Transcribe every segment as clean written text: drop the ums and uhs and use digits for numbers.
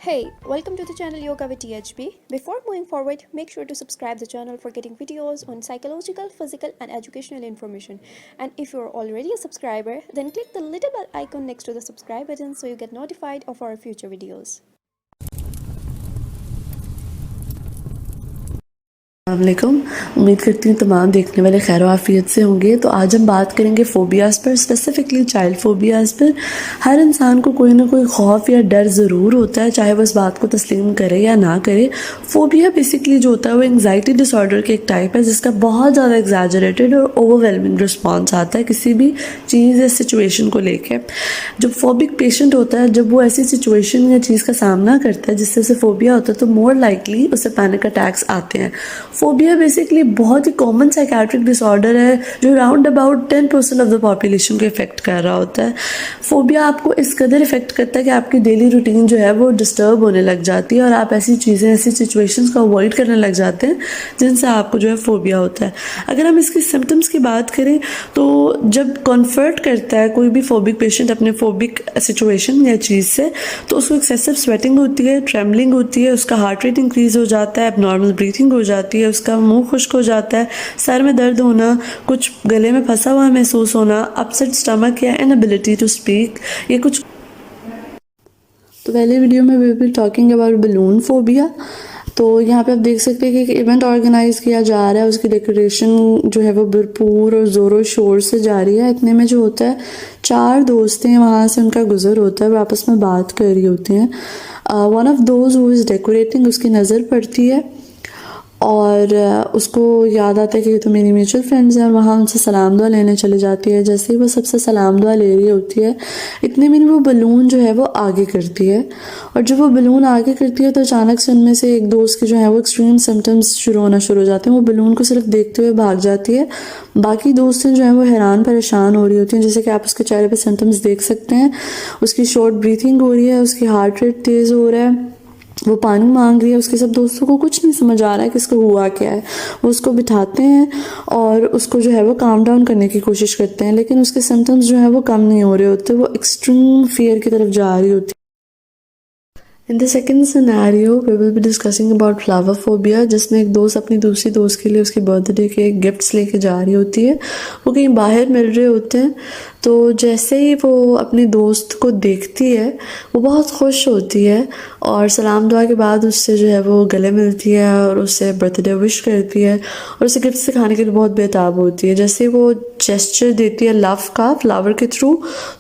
Hey, welcome to the channel Yoga with THB. Before moving forward, make sure to subscribe the channel for getting videos on psychological, physical and educational information. And if you're already a subscriber, then click the little bell icon next to the subscribe button so you get notified of our future videos. अस्सलामुअलैकुम। उम्मीद करती हूँ तमाम देखने वाले खैर आफियत से होंगे। तो आज हम बात करेंगे फ़ोबियाज़ पर, स्पेसिफ़िकली चाइल्ड फ़ोबियाज़ पर। हर इंसान को कोई ना कोई खौफ या डर ज़रूर होता है, चाहे वो इस बात को तस्लीम करे या ना करे। फ़ोबिया बेसिकली जो होता है वो एंग्जाइटी डिसऑर्डर के एक टाइप है जिसका बहुत ज़्यादा एग्जैजरेटेड और ओवरवेलमिंग रिस्पॉन्स आता है किसी भी चीज़ या सिचुएशन को लेकर। जब फोबिक पेशेंट होता है, जब वो ऐसी सिचुएशन या चीज़ का सामना करता है जिससे उसे फ़ोबिया होता है, तो मोर लाइकली उसे पैनिक अटैक्स आते हैं। फोबिया बेसिकली बहुत ही कॉमन साइकेट्रिक डिसऑर्डर है जो round about 10% of the population को इफेक्ट कर रहा होता है। फोबिया आपको इस कदर इफेक्ट करता है कि आपकी डेली रूटीन जो है वो डिस्टर्ब होने लग जाती है और आप ऐसी चीज़ें, ऐसी सिचुएशंस को अवॉइड करने लग जाते हैं जिनसे आपको जो है फोबिया होता है। अगर हम इसके सिम्टम्स की बात करें तो जब कन्फर्ट करता है कोई भी फोबिक पेशेंट अपने फोबिक सिचुएशन या चीज़ से, तो उसको एक्सेसिव स्वेटिंग होती है, ट्रेमलिंग होती है, उसका हार्ट रेट इंक्रीज हो जाता है, एबनॉर्मल ब्रीथिंग हो जाती है, उसका मुंह खुश्क हो जाता है, सर में दर्द होना, कुछ गले में फंसा हुआ महसूस होना, अपसेट स्टमक या इनएबिलिटी टू स्पीक, ये कुछ। तो पहले वीडियो में we will talking about balloon phobia. तो यहाँ पे आप देख सकते हैं कि एक इवेंट ऑर्गेनाइज किया जा रहा है, उसकी डेकोरेशन जो है वो भरपूर और ज़ोरों शोर से जारी है। इतने में जो होता है, चार दोस्त हैं, वहाँ से उनका गुजर होता है, वो आपस में बात कर रही होती हैं। One of those who is decorating, उसकी नज़र पड़ती है और उसको याद आता है कि ये तो मेरी म्यूचुअल फ्रेंड्स हैं, और वहाँ उनसे सलाम दुआ लेने चली जाती है। जैसे ही वो सबसे सलाम दुआ ले रही होती है, इतने में वो बलून जो है वो आगे करती है, और जब वो बलून आगे करती है तो अचानक से उनमें से एक दोस्त के जो है वो एक्सट्रीम सिम्टम्स शुरू होना शुरू हो जाते हैं। वो बलून को सिर्फ देखते हुए भाग जाती है। बाकी दोस्तें जो हैं वो हैरान परेशान हो रही होती हैं, जैसे कि आप उसके चेहरे पर सिम्टम्स देख सकते हैं। उसकी शॉर्ट ब्रीथिंग हो रही है, उसकी हार्ट रेट तेज़ हो रहा है, वो पानी मांग रही है। उसके सब दोस्तों को कुछ नहीं समझ आ रहा है कि इसको हुआ क्या है। वो उसको बिठाते हैं और उसको जो है वो काम डाउन करने की कोशिश करते हैं, लेकिन उसके सिम्टम्स जो है वो कम नहीं हो रहे होते, वो एक्सट्रीम फियर की तरफ जा रही होती है। In the second scenario we will be discussing about flower phobia, जिसमें एक दोस्त अपनी दूसरी दोस्त के लिए उसके बर्थडे के गिफ्ट्स लेके जा रही होती है। वो कहीं बाहर मिल रहे होते हैं, तो जैसे ही वो अपनी दोस्त को देखती है वो बहुत खुश होती है और सलाम दुआ के बाद उससे जो है वो गले मिलती है और उससे बर्थडे विश करती है और उसे गिफ्ट सिखाने के लिए बहुत बेताब होती है। जैसे वो जेस्चर देती है लव का फ्लावर के थ्रू,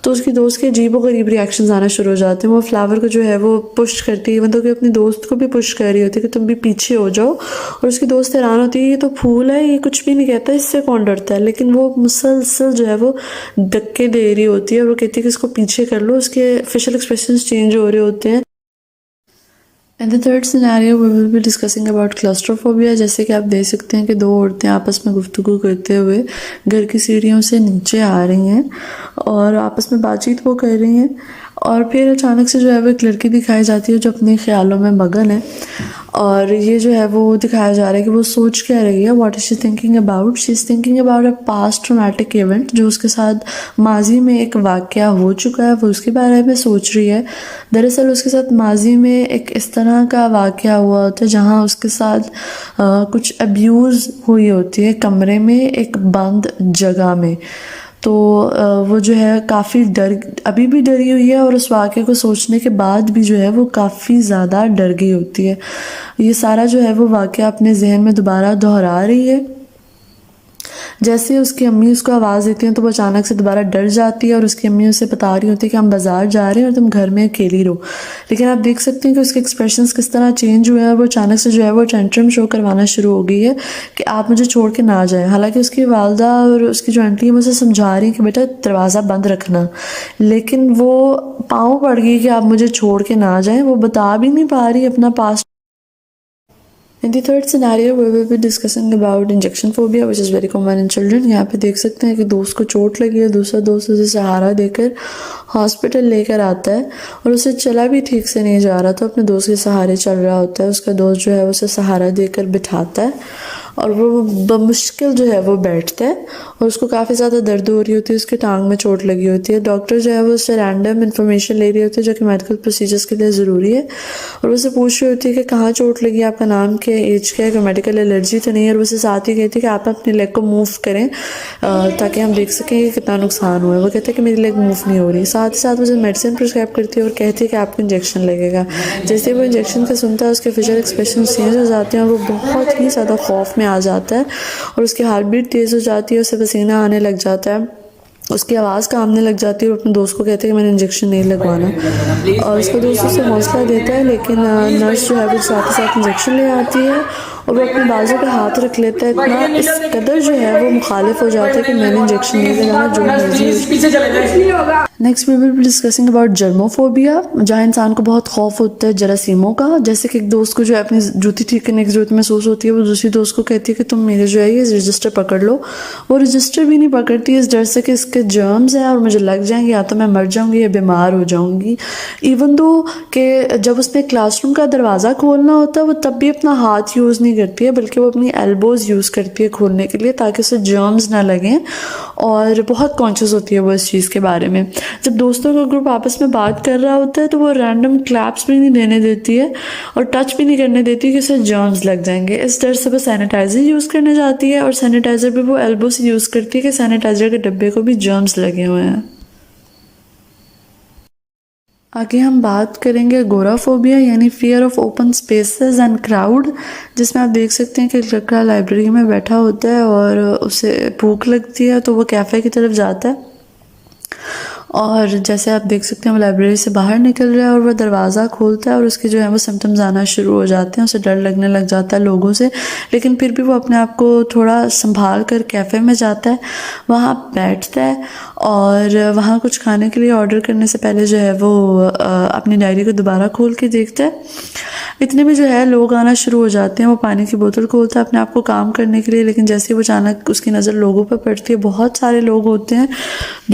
तो उसकी दोस्त के अजीब व गरीब रिएक्शंस आना शुरू हो जाते हैं। वो फ्लावर को जो है वो पुश करती है, मतलब कि अपनी दोस्त को भी पुश कर रही होती है कि तुम भी पीछे हो जाओ, और उसकी दोस्त हैरान होती है ये तो फूल है, ये कुछ भी नहीं कहता, इससे कौन डरता है। लेकिन वो मुसलसल जो है वो धक्के दे रही होती है और वो कहती है कि इसको पीछे कर लो। उसके फेशियल एक्सप्रेशंस चेंज हो रहे होते हैं। And the third scenario we will be discussing about claustrophobia. जैसे कि आप देख सकते हैं कि दो औरतें आपस में गुफ्तगू करते हुए घर की सीढ़ियों से नीचे आ रही हैं और आपस में बातचीत वो कर रही हैं, और फिर अचानक से जो है वो एक लड़की दिखाई जाती है जो अपने ख्यालों में मगन है, और ये जो है वो दिखाया जा रहा है कि वो सोच क्या रही है। What is she thinking about? She is thinking about a past traumatic event जो उसके साथ माजी में एक वाक़या हो चुका है, वो उसके बारे में सोच रही है। दरअसल उसके साथ माजी में एक इस तरह का वाक़या हुआ होता है जहाँ उसके साथ कुछ अब्यूज़ हुई होती है कमरे में, एक बंद जगह में। तो वो जो है काफ़ी अभी भी डरी हुई है, और उस वाक़े को सोचने के बाद भी जो है वो काफ़ी ज़्यादा डर गई होती है। ये सारा जो है वो वाक़या अपने जहन में दोबारा दोहरा रही है। जैसे उसकी अम्मी उसको आवाज़ देती हैं तो वो अचानक से दोबारा डर जाती है, और उसकी अम्मी उसे बता रही होती है कि हम बाज़ार जा रहे हैं और तुम घर में अकेली रहो। लेकिन आप देख सकते हैं कि उसके एक्सप्रेशंस किस तरह चेंज हुए हैं, और वो अचानक से जो है वो टेंट्रम शो करवाना शुरू हो गई है कि आप मुझे छोड़ के ना जाएं। हालांकि उसकी वालदा और उसकी जो आंटी है मुझे समझा रही हैं कि बेटा दरवाज़ा बंद रखना, लेकिन वो पाँव पड़ गई कि आप मुझे छोड़ के ना जाएं। वो बता भी नहीं पा रही अपना past. In the third scenario, we will be discussing about injection phobia, which is very common in children. यहाँ पे देख सकते हैं कि दोस्त को चोट लगी है, दूसरा दोस्त उसे सहारा देकर हॉस्पिटल लेकर आता है, और उसे चला भी ठीक से नहीं जा रहा, तो अपने दोस्त के सहारे चल रहा होता है। उसका दोस्त जो है उसे सहारा देकर बिठाता है और वो बमुश्किल जो है वो बैठता है और उसको काफ़ी ज़्यादा दर्द हो रही होती है, उसकी टांग में चोट लगी होती है। डॉक्टर जो है वो उससे रैंडम इन्फॉर्मेशन ले रही होती है जो कि मेडिकल प्रोसीजर्स के लिए ज़रूरी है, और उससे पूछ रही होती है कि कहाँ चोट लगी, आपका नाम क्या है, एज क्या है, कोई मेडिकल एलर्जी तो नहीं है। और उससे साथ ही कहती है कि आप अपनी लेग को मूव करें ताकि हम देख सकें कि कितना नुकसान हुआ है। वो कहते हैं कि मेरी लेग मूव नहीं हो रही। साथ ही साथ मुझे मेडिसिन प्रिस्क्राइब करती है और कहती है कि आपको इंजेक्शन लगेगा। जैसे वो इंजेक्शन का सुनता है उसके फेशियल एक्सप्रेशन चेंज हो जाते हैं और वो बहुत ही ज़्यादा खौफ में आ जाता है और उसकी हार्ट बीट तेज़ हो जाती है, उसे पसीना आने लग जाता है, उसकी आवाज़ कांपने लग जाती है। वो अपने दोस्त को कहते हैं कि मैंने इंजेक्शन नहीं लगवाना, और उसका दोस्त उसे हौसला देता है, लेकिन नर्स जो है वो साथ ही साथ इंजेक्शन ले आती है और वो अपने बाजू पे हाथ रख लेता है। इतना इस कदर जो है वो मुखालिफ हो जाता है कि मैंने इंजेक्शन नहीं लगाना, जो मर्जी। Next we will be discussing about germophobia, जहाँ इंसान को बहुत खौफ होता है जरासीमों का। जैसे कि एक दोस्त को जो है अपनी जूती ठीक करने की जरूरत महसूस होती है, वो दूसरी दोस्त को कहती है कि तुम मेरे जो है ये रजिस्टर पकड़ लो। वो रजिस्टर भी नहीं पकड़ती इस डर से कि इसके जर्म्स हैं और मुझे लग जाएंगे, या तो मैं मर जाऊंगी या बीमार हो जाऊंगी। इवन दो कि जब उसने क्लासरूम का दरवाज़ा खोलना होता है वो तब भी अपना हाथ यूज़ नहीं करती है, बल्कि वो अपनी एल्बोज़ यूज़ करती है खोलने के लिए ताकि उसे जर्म्स ना लगें, और बहुत कॉन्शियस होती है वो इस चीज़ के बारे में। जब दोस्तों का ग्रुप आपस में बात कर रहा होता है तो वो रैंडम क्लैप्स भी नहीं देने देती है और टच भी नहीं करने देती कि उसे जर्म्स लग जाएंगे। इस डर से वो सैनिटाइज़र यूज़ करने जाती है और सैनिटाइज़र भी वो एल्बो से यूज़ करती है कि सैनिटाइज़र के डब्बे को भी जर्म्स लगे हुए हैं। आगे हम बात करेंगे अगोराफोबिया यानी fear of open spaces and crowd, जिसमें आप देख सकते हैं कि एक लड़का लाइब्रेरी में बैठा होता है और उसे भूख लगती है तो वो कैफ़े की तरफ जाता है, और जैसे आप देख सकते हैं वो लाइब्रेरी से बाहर निकल रहा है और वह दरवाज़ा खोलता है और उसके जो है वो सिम्टम्स आना शुरू हो जाते हैं, उसे डर लगने लग जाता है लोगों से, लेकिन फिर भी वो अपने आप को थोड़ा संभाल कर कैफ़े में जाता है, वहाँ बैठता है और वहाँ कुछ खाने के लिए ऑर्डर करने से पहले जो है वो अपनी डायरी को दोबारा खोल के देखता है। इतने में जो है लोग आना शुरू हो जाते हैं। वो पानी की बोतल खोलता है अपने आप को काम करने के लिए, लेकिन जैसे ही वो अचानक उसकी नज़र लोगों पर पड़ती है, बहुत सारे लोग होते हैं,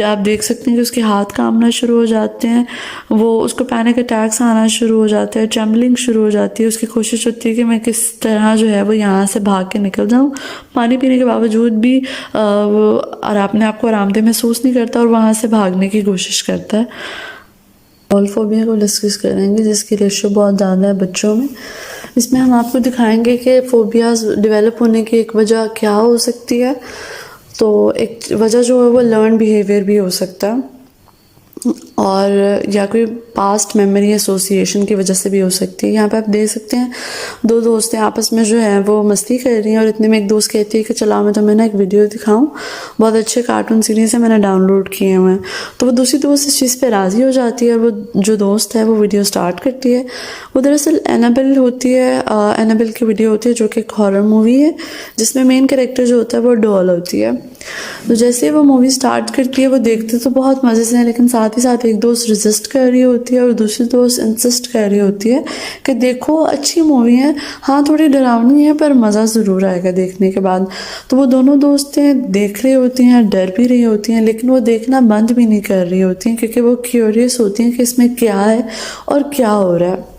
आप देख सकते हैं कि उसके हाथ कांपना शुरू हो जाते हैं, वो उसको पैनिक अटैक्स आना शुरू हो जाते हैं, ट्रेम्बलिंग शुरू हो जाती है। उसकी कोशिश होती है कि मैं किस तरह जो है वो यहाँ से भाग के निकल जाऊँ। पानी पीने के बावजूद भी वो अपने आप को आरामदेह महसूस नहीं करता और वहाँ से भागने की कोशिश करता है। फोबिया को डिस्कस करेंगे जिसकी रेशो बहुत ज़्यादा है बच्चों में। इसमें हम आपको दिखाएंगे कि फोबियाज डेवलप होने की एक वजह क्या हो सकती है। तो एक वजह जो है वो लर्न बिहेवियर भी हो सकता है, और या कोई पास्ट मेमोरी एसोसिएशन की वजह से भी हो सकती है। यहाँ पे आप देख सकते हैं दो दोस्तें आपस में जो है वो मस्ती कर रही हैं, और इतने में एक दोस्त कहती है कि चला मैं तुम्हें ना एक वीडियो दिखाऊं, बहुत अच्छे कार्टून सीरीज़ है, मैंने डाउनलोड किए हुए हैं। तो वो दूसरी दोस्त इस चीज़ पे राज़ी हो जाती है और वो जो दोस्त है वो वीडियो स्टार्ट करती है। वो दरअसल एनाबेल होती है, एनाबेल की वीडियो होती है जो कि एक हॉरर मूवी है जिसमें मेन कैरेक्टर जो होता है वो डॉल होती है। तो जैसे वो मूवी स्टार्ट करती है वो देखते तो बहुत मज़े से हैं, लेकिन साथ ही साथ एक दोस्त रेजिस्ट कर रही होती है और दूसरी दोस्त इंसिस्ट कर रही होती है कि देखो अच्छी मूवी है, हाँ थोड़ी डरावनी है पर मज़ा ज़रूर आएगा देखने के बाद। तो वो दोनों दोस्तें देख रही होती हैं, डर भी रही होती हैं, लेकिन वो देखना बंद भी नहीं कर रही होती हैं क्योंकि वो क्यूरियस होती हैं कि इसमें क्या है और क्या हो रहा है।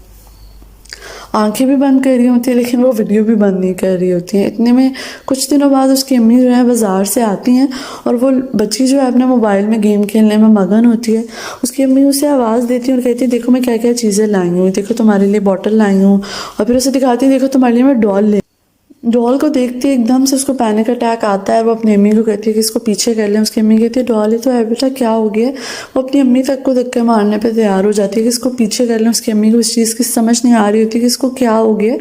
आंखें भी बंद कर रही होती है लेकिन वो वीडियो भी बंद नहीं कर रही होती हैं। इतने में कुछ दिनों बाद उसकी अम्मी जो है बाज़ार से आती हैं और वो बच्ची जो है अपने मोबाइल में गेम खेलने में मगन होती है। उसकी अम्मी उसे आवाज़ देती है और कहती है देखो मैं क्या क्या चीज़ें लाई हूँ, देखो तुम्हारे लिए बॉटल लाई हूँ, और फिर उसे दिखाती है देखो तुम्हारे लिए मैं डॉल को देखते ही एकदम से उसको पैनिक अटैक आता है। वो अपनी अम्मी को कहती है कि इसको पीछे कर लें। उसकी अम्मी कहती है डॉल ही तो है बेटा, क्या हो गया। वो अपनी अम्मी तक को धक्के मारने पे तैयार हो जाती है कि इसको पीछे कर लें। उसकी अम्मी को इस चीज़ की समझ नहीं आ रही होती कि इसको क्या हो गया।